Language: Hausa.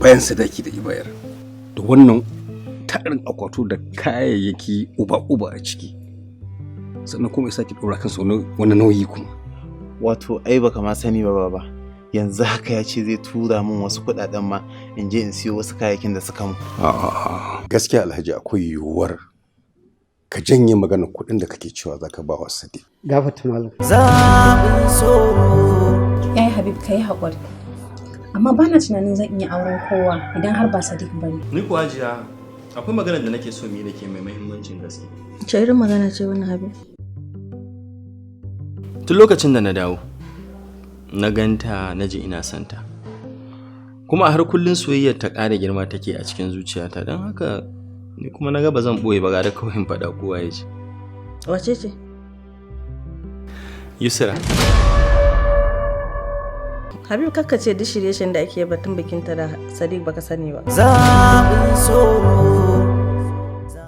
bayan sadaki da ibayar da wannan tarin akwato da kayayyaki uba a ciki, sannan kuma ya sake ɗora kansa wani nauyi kuma. Wato ai baka ma sani ba baba, yanzu haka ya ce zai tura min wasu kuɗaɗen ma in je in siyo wasu kayayyakin da suka mu. Gaskiya Alhaji akwai yiwuwar ka janye maganar kuɗin da kake cewa zaka ba wa Sadiq. Gafata malam. Zabin so. Yayi Habib kai haƙuri. Amma bana tunanin zan iya auren kowa idan har ba Sadiq bane. Ni kuwa jiya akwai maganar da nake so mu yi da ke mai muhimmancin gaske. Ce irin magana ce wannan Habib? Tun lokacin da na dawo, na ganta na ji ina santa. Kuma har kullun soyayyar ta ƙara girma take a cikin zuciyata, don haka ni kuma na ga ba zan ɓoye ba ga da kawai in faɗa kowa ya ji. Wace ce? Yusra. Habib kakka ce duk shirye-shiryen da ake batun bikinta da Sadiq baka sani ba. Zabin so.